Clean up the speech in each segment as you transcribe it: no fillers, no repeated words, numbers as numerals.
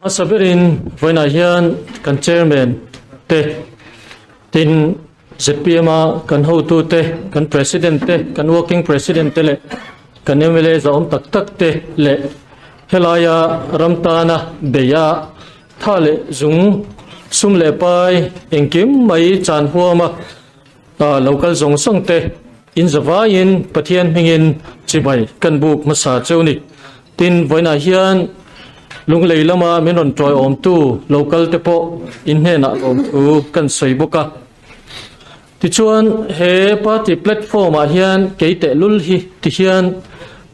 Masabirin voina hian kan chairman te tin ZPM kan ho tu te kan president te kan working president te le kan MLA zaom tak tak te le helaya ramtana beya thale zung sum le pai engkim mai chan huama local zong song te in zawain pathian hingin chibai kan buk masa chawni tin voina hian lung lei lama menon troi om tu local te po in he na om tu kan soi boka ti chuan he party platform a hian keite lul hi ti hian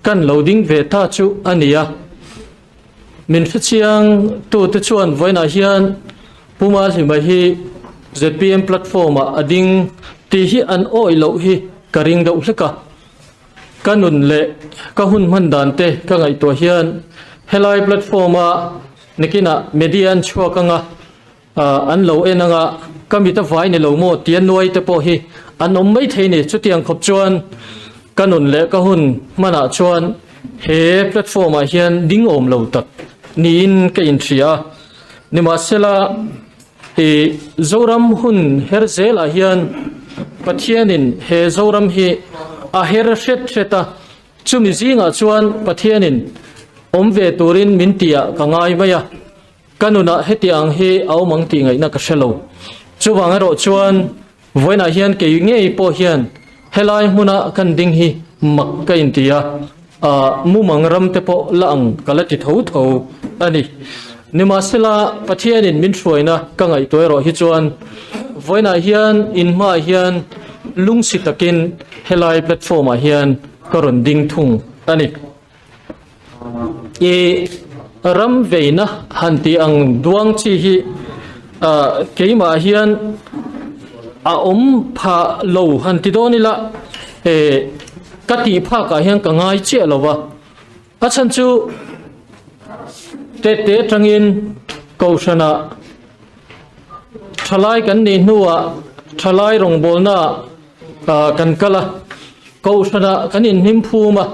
kan loading ve ta chu ania min fichiang tu te chuan voina hian puma hima hi ZPM platform a ading ti hi an oi lo hi karing do hleka kanun le ka hun man dan te ka ngai to hian helai platform a nikina median chua kanga an lo enanga kamita vai ni lo mo tian noi te po hi an om mai theini chutiang khop chuan kanun le ka hun mana chuan he platform a hian ding om lo tak niin ka in thria nima sela e zoram hun herzel a hian pathianin he zoram hi a her shet theta chumi zinga chuan pathianin omve turin mintia kangai maya kanuna hetiang hi aumang ti ngai na ka shelo chuwang ro chuan voina hian ke ngei po hian helai huna kan ding hi mak ka intia mumang ram te po lang kalati tho tho ani nima sela pathianin min throina ka ngai toiro hi chuan voina hian in ma hian lungsi takin helai platform a hian karon ding thung ani e ram veina hanti ang duang chi hi keima hian a om pha lo hanti donila e kati pha ka hian ka ngai che lowa a chan chu te tangin kaushana thalai kan ni nuwa thalai rong bolna kan kala kaushana kan in himphuma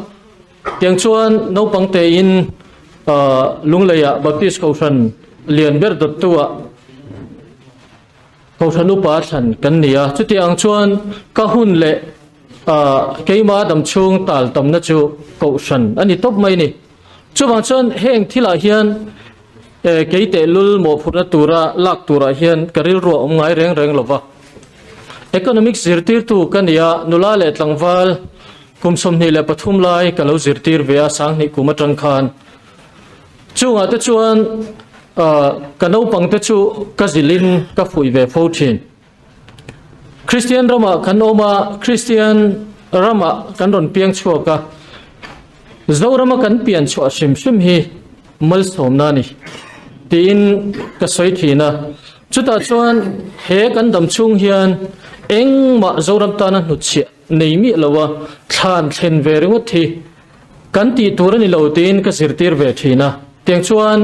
tiang chuan no pangte in lungleya baptist kaushan lian ber dot tua kaushan upa than kan nia chuti ang chuan ka hun le keima dam chung tal tam na chu kaushan ani top mai ni chuwang chuan heng thila hian keite lul mo phura tura lak tura hian karil ro om ngai reng reng lova economic zirtir tu kania nula le tlangwal kumsom ni le pathum lai kalo zirtir vea sang ni kumatran khan chunga te chuan kano pang te chu kazilin ka fui ve photin Christian rama kanoma Christian rama kanron piang chuaka zorama kan pian chu sim sim hi mal somna ni tin ka soi thina chuta chuan he kan dam chung hian engma zoram tana nuchia neimi lawa than thlen ve ringot thi kan ti turani lo tin ka sirtir ve thina tiang chuan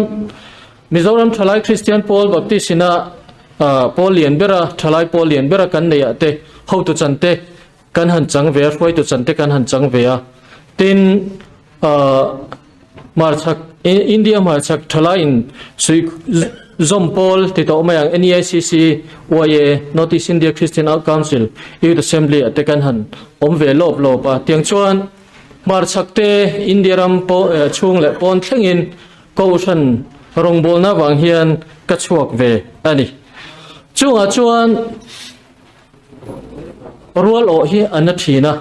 Mizoram thalai Christian Paul Baptistina Paul lianbera thalai Paul lianbera kan neya te ho tu chante kan han chang ve foi tu chante kan han chang ve a tin marchak India marchak thalai in sui Zom Paul tito mayang NEICC waye Northeast India Christian Council Youth Assembly at kan han omve lop lopa tiang chuan marchak te India ram po chung le pon thlengin kaushan rongbol na wang hian ka chuak ve ani chunga chuan rual o hi anathina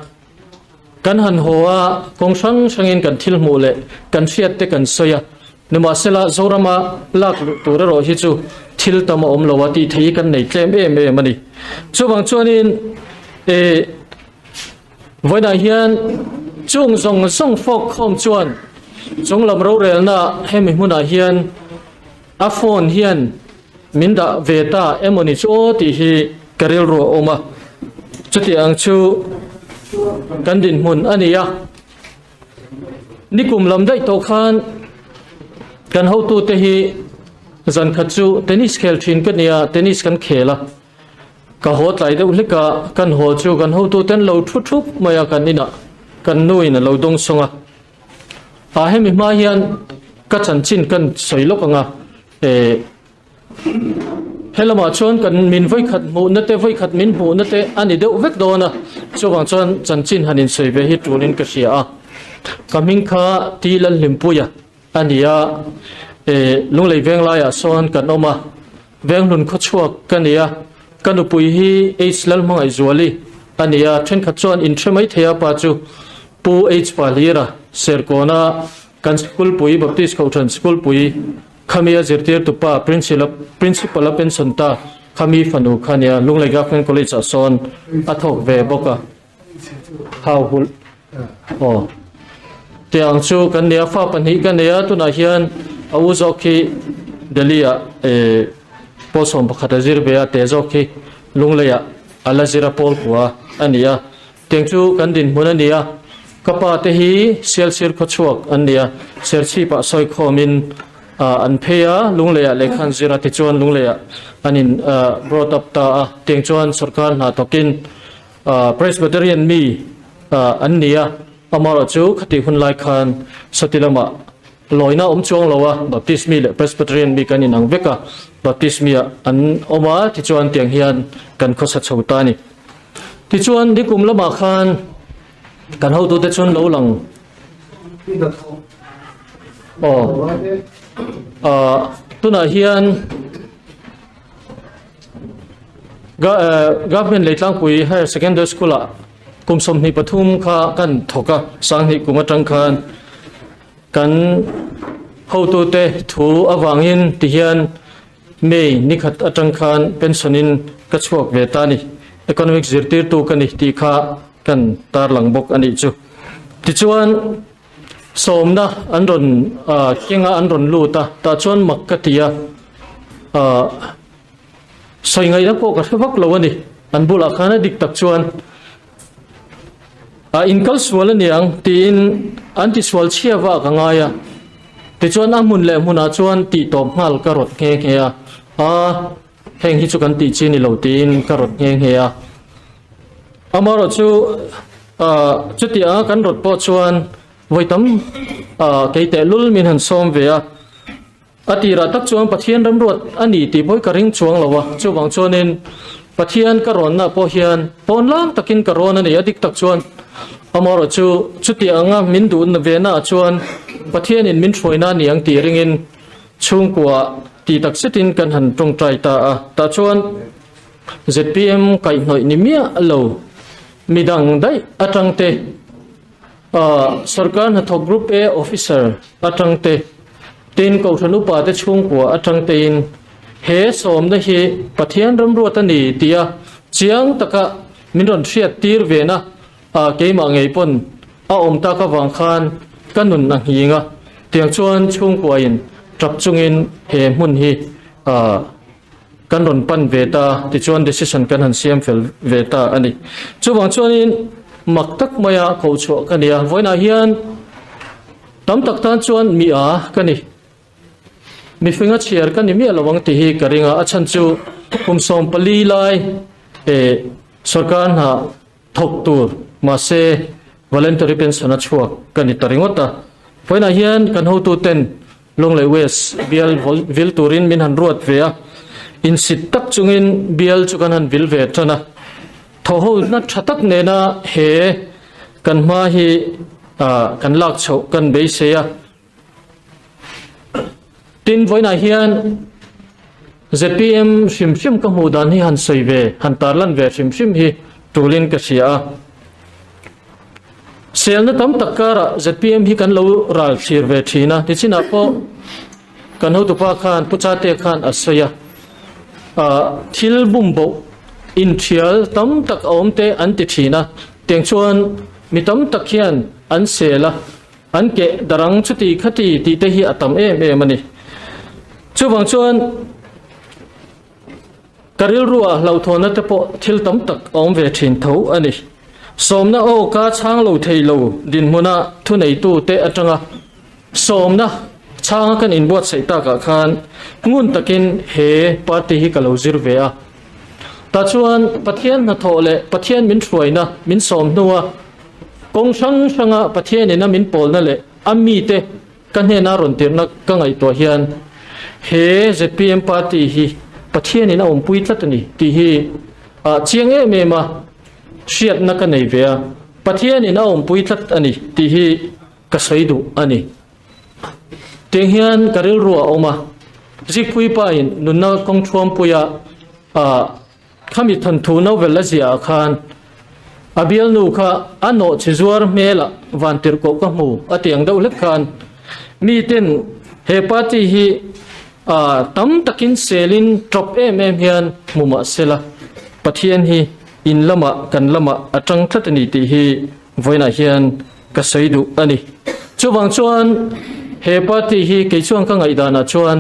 kan han hoa kong sang sangin kan thil mu le kan fiat te kan soya nima sela zorama lak tura ro hi chu thil tama om lowati thei kan nei tlem em em ani chuwang chuanin voina hian chung zong song fok khom chuan chung lam ro rel na hemi hmuna hian a phone hian minda veta emoni chu ti hi karel ro oma chuti ang chu kan din mun ania nikum lam dai to khan kan ho tu te hi zan khachu tennis khel thin ka nia tennis kan khela ka hot lai de ulika kan ho chu kan ho tu ten lo thu thup maya kan ina kan nuina lo dong songa a hemi ma hian ka chan chin kan soilok anga เฮลมาชวนกันมินไว้ขัดหมูนั่นเตไว้ขัดมินหมูนั่นเตอันนี้เดี๋ยวเวกโดนะช่วงชวนจันจินหันินสวยเวฮิตรูนินก็เสียกำมิงข้าตีลันลิมปุยอันนี้ลุงเลยเวงลายส่วนกันออกมาเวงลุนขชัวกันเนี่ยกันอุปุยฮีเอชลัลมังไอจวลีอันนี้เทรนขัดส่วนอินเทอร์ไม่เทียบปัจจุปูเอชปาลีระเซอร์โกนากันสกุลปุยบัพติสเขาทันสกุลปุยขมีอาจิตเตียตุปา principal เป็นสันตาขมีฟันูขันเนี่ยลุงเลยกับเพื่อนคอลเลจส่วนอัทอกเวบกะฮาวหุลอ๋อเตียงชูกันเนี่ยฟ้าปันหิกันเนี่ยตุนาเฮียนอาวุโสกีเดลียพอสมบัติจิรเบียเตจกีลุงเลยอัลลาจิราพอลกัวอันนี้เตียงชูกันดินมุนันเนี่ยกับปาเตฮีเซลซิร์ขชวกอันเนี่ยเซลซีปะซอยคอมินอันเพียลุงเลยเลขันจิราติจวนลุงเลยอันนี้brought up ตาเตียงจวนสุรการนาตกินPresbyterian มีอันนี้อามาราจูขติหุ่นลายคันสติลมาลอยน้าจวงเราวะบัพติสมีเล Presbyterian มีกันนังเวกะบัพติสมีอันอมาที่จวนเตียงเฮียนกันข้อสัตย์ชาวตานี่ที่จวนที่กลุ่มละมาคันกันเขาตัวที่จวนเราหลังตัวน่าเฮียนgovernment เลยตั้งปุยให้ secondary school ละกุมสมนิปทุมข้ากันถกะสังนิกุมจังคันกันเขาตัวเตถูอวังอินที่เฮียนเมย์นิขัดจังคันเป็นสนินกัชวกเวตานี่ economic จิตติตัวกันนี่ที่ข้ากันตาหลังบกอันนี้จูที่จวนสมนะอันรอนเก่งอันรอนลูตาตาจวนมักกะตียสวยงามนักพวกกันฟักเราวันนี้อันบุลาคานะดิกตักชวนอินคัลสวลนี่ยังตีนอันที่สวลเชียว่ากังไงที่ชวนอามุนเล่มุนอาชวนตีตบหัลกระรดเงี้ยแห่งที่จุกันตีจีนี่เราตีนกระรดเงี้ยอามารจูจุดที่กันรถปอชวนไว้ตั้มเกยเตลุลมินหันซอมเวียอดีรัตักจวงปะเทียนรำรวจอันนี้ตีบอยกระริงจวงละวะจูบังจวนินปะเทียนกระรอนนะพอเฮียนปอนล่างตะกินกระรอนนั่นเองดิกตักจวนอามารจูจุดที่อ่างมินดูนเวน่าจวนปะเทียนอินมินช่วยน่านี่ยังตีริงินช่วงกว่าตีตักสิตินกันหันตรงใจตาจวน ZPM ไก่หน่อยนิมิยะเรามีดังได้อัตรังเตสรการหัตถกรุ๊ป A officer อัตรังเตตีนกองทัพป่าได้ช่วงกว่าอัตรังตีนเฮสมได้เฮปะเทียนรำรวจตันนี่ตียเจียงตะกะมินรอนเชียตีร์เวนะเกยมาไงปนอมตากะวังคานกันนุนนังหิงเตียงชวนช่วงกว่าอินจับจุงอินเฮมุนฮีกันรอนปันเวตาที่ชวน decision กันหันเสียมเฟลเวตาอันนี้ช่วงชวนอินมักตักมายาเขาชัวกันเนี่ยวันอาเฮียนตั้มตักตันชวนมีกันนี่มีฟิงก์เชียร์กันนี่มีระวังที่กระริงอาชันจูคุมส่งปลีไลสการหาทกตูมาเซ voluntary pension ชัวกันนี่ตริงวัตตาวันอาเฮียนกันหูตูเต็นลงเลยเวสเบียลวิลตูรินมินหันรวดเวียอินสิตักจุงินเบียลจุกันหันวิลเวทนะทว่านัดชัตักเนน่าเฮกันมาฮีกันลักเฉากันเบสเซียตินไว้นาเฮียน ZPM ชิมก็หูดานฮีหันใส่เวหันตาลันเวชิมฮีตูลินกเสียเซลน์ตั้มตักการะ ZPM ฮีกันเราราลชีร์เวทีนะที่สินาโปกันหูตุปาคานพุชาเตคานอัศยาทิลบุมโบอินเทียลตั้มตักอมเตอันติทีนะเตียงชวนมีตั้มตักเฮียนอันเสละอันเกะดรังชุติขติตีเตหีอัตมมันนี่ช่วงชวนกริลรัวเราทนนัตโปทิลตั้มตักอมเวทินเท่าอันนี้สมนะโอกาช้างเราเทโลดินมุนะทุนไอตูเตอจังะสมนะช้างกันอินบวชใส่ตากะคานงุนตะกินเฮปาร์ตี้ฮิกะโลซิรเวียตาชวนปะเทียนนะโทเลปะเทียนมินช่วยนะมินสมนัวกงช่างปะเทียนนี่นะมินโปลนั่นแหละอามีเตกันเฮนารอนเตียนักกังไอตัวเฮียน เฮ ZPM party ฮีประเทศนี้นะปุยทัดนี่ที่ฮีเชียงเอเมมาเชียดนักในเวียประเทศนี้นะปุยทัดอันนี้ที่ฮีกษัยดูอันนี้เตียงเฮียนกระเริลรัวออกมาจิกปุยไปนุนนักกองช่วงปุยข้ามีทันทูนเอาเวลาเสียคานอาเบียลนูค่ะอันโนชิจวร์เมล่ะวันติรโกกมูอเตียงดาวเล็กคานมีเต็นเฮปาติฮีตั้มตะกินเซลินทรอปเอ็มเฮียนมุมาเซล่ะปะเทียนฮีอินละมะกันละมะอัจังทัดนี่ตีฮีไว้น่าเฮียนกษัยดูอันนี้ช่วงชวนเฮปาติฮีเกี่ช่วงข้างไอดานาชวน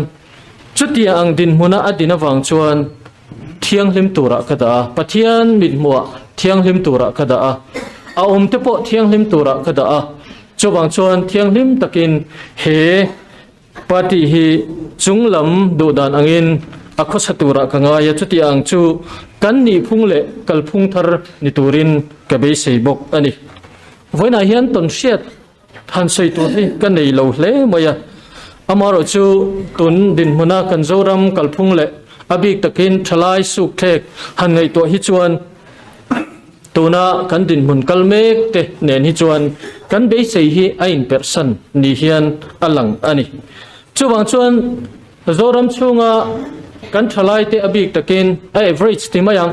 จุดที่อังดินมุนาอดินาวังชวนเที่ยงลิมตุระกระดาปะเทียนมิดมัวเที่ยงลิมตุระกระดาอาอมเตปเที่ยงลิมตุระกระดาช่วงชวนเที่ยงลิมตะกินเฮปาติฮีจุงลำดูดานอังอินอคสตุระกังายจุดที่อังจูกันนี่พุ่งเละกัลพุ่งทาร์นิตูรินกับเบสบกอันนี้ไว้น่าเห็นต้นเชียดหันใส่ตัวนี้กันในเหลาเล่มายอามาร์จูตุนดินมุนากันโจรัมกัลพุ่งเละอบิกตะกินทลายสุกเทกหันในตัวฮิจวนตัวน่ากันดินมุนกัลเมกเตเนนฮิจวนกันเบสฮีไอน์เปอร์ซันนี่เฮียนอลังอันนี้ช่วงชวนโจรัมช่วงกันทลายเตอบิกตะกินเอเวอเรจที่มายัง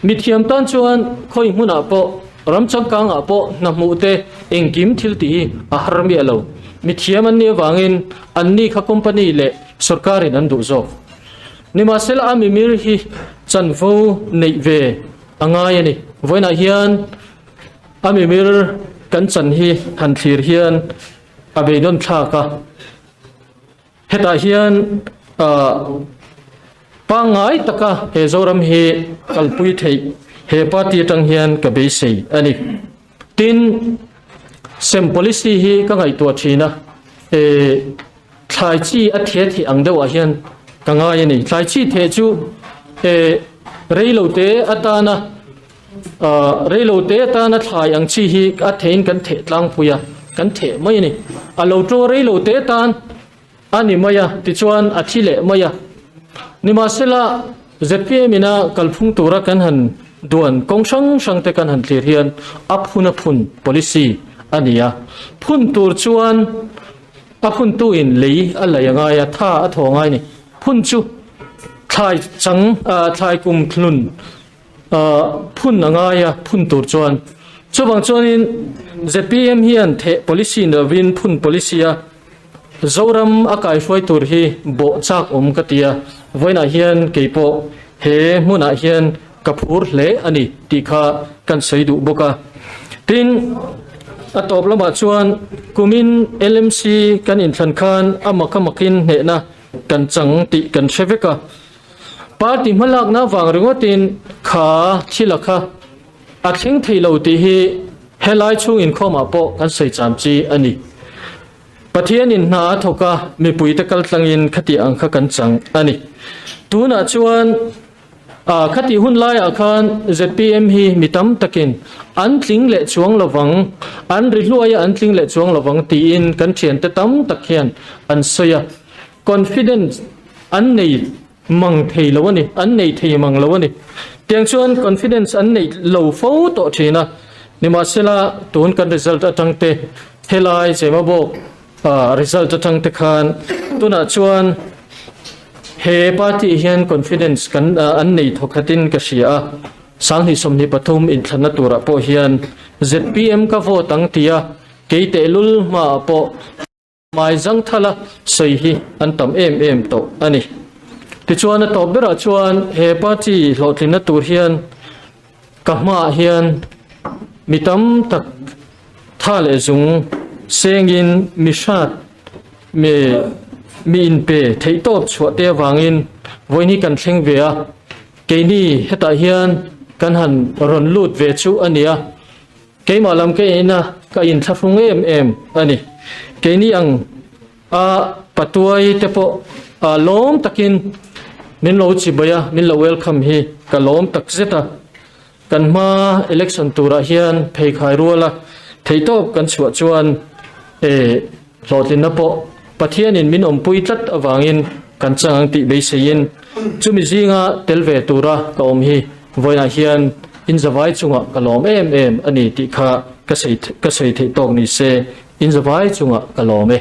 มิเทียมตันชวนคอยมุนาโปรำจังกังอาโปนำมูเตเองกิมทิลตีอาหารมีอโลมิเทียมันเนี่ยวางินอันนี้ข้าคอมพานีเล่สุรการินันดูโซนิมาเซลอามิมิรฮีจันฟูในเวอ่างายนี่ไว้น่าเฮียนอามิมิรกันจันฮีหันทีรเฮียนอาเบนนทากะเฮตาเฮียนปางไงตะกะเฮโซรัมเฮกัลปุยเทเฮปาตีตังเฮียนกับเบสีอันนี้ตินเซมโพลิซีฮีก็ไงตัวทีนะทายจีอัฐเทที่อังเดวะเฮียนกังไงนี่ทายจีเทจูเรโลเตอัตานะเรโลเตตานะทายอังชีฮีอัฐเทนกันเทลังปุยกันเทไม่นี่อโลโตเรโลเตตานอันนี้ไม่ยะติชวนอาทิเลไม่ยะนิมาเซลาเจ็บเพียมินากัลพุงตัวรักันหันด่วนกงช่างเตกันหันเทียนอัพหุนพุน policy อันนี้ยะพุนตัวชวนอัพหุนตัวอินลีอะไรยังไงท่าอัฐงไงนี่พุนจูทายจังทายกุมคลุนพุนยังไงพุนตัวชวนช่วงชวนอินเจ็บเพียมเฮียนเท policy เนวินพุน policyโจรัมอากาศไฟตัวฮีโบจากกติยาไว้น่าเฮียนเกี่ยวกับเฮมุน่าเฮียนกับพูดเละอันนี้ที่ข้ากันใส่ดูบกะทินอัตบละมาชวนกุมิน LMC กันอินทันคานอามาคำกินเนนะกันจังติกันเชฟกะปาร์ตี้มาลักน้าวางเรื่องตินขาที่ลักะอักเชงที่เราตีฮีเฮลัยช่วงอินข้อมาโปกันใส่จามจีอันนี้ปะเทียนินนาทกะมีปุยตะกัลตังอินคติอังคกันจังอันนี้ตัวน่ะชวนคติหุ่นไล่อาคาร ZPM ฮีมีตั้มตะกินอันทิ้งเละช่วงระวังอันริลวยอันทิ้งเละช่วงระวังตีอินกันเทียนแต่ตั้มตะเคียนอันเสีย confidence อันในมังเทลวนี่อันในเทมังลวนี่เตียงชวน confidence อันในโลฟอโตเทนะนิมาเซลาตัวกัน result ตั้งเตเฮลายเจมาบอกresult ตั้งเตคานตัวน่ะชวนเฮปาติเฮียน confidence กันอันนี้ทกตินกษีอาสังหิสมนิปทุมอินทนตุระโปเฮียน ZPM ก็โฟตั้งเตียเกยเตลุลมาโปไม่จังทละใส่ฮีอันตำเอ็มโตอันนี้ที่ชวนตบเบระชวนเฮปาติโลทินตุเฮียนกับมาเฮียนมีตั้มตักท่าเลจุงเสียงอินมิชาดมีอินเปย์ที่ตบชวดเดียววางอินวันนี้กันเชิงเวียเกนี่เฮตาเฮียนกันหันรอนลูดเวชูอันนี้เกยมาลำเกยนะก็อินทัฟงเอ็มอันนี้เกนี่อังปัตวยเตปล้อมตะกินมินโลจิบยามินโลเวลคัมฮีก็ล้อมตักเซตากันมา election ตัวระเฮียนเพย์ขายรัวละที่ตบกันชวดชวนโหลดลินนป pathian in min om pui tlat awangin kan changang ti be sein chumi zinga telve tura ka om hi voina hian in zawai chunga kalom em ani ti kha ka sei the tok ni se in zawai chunga kalom e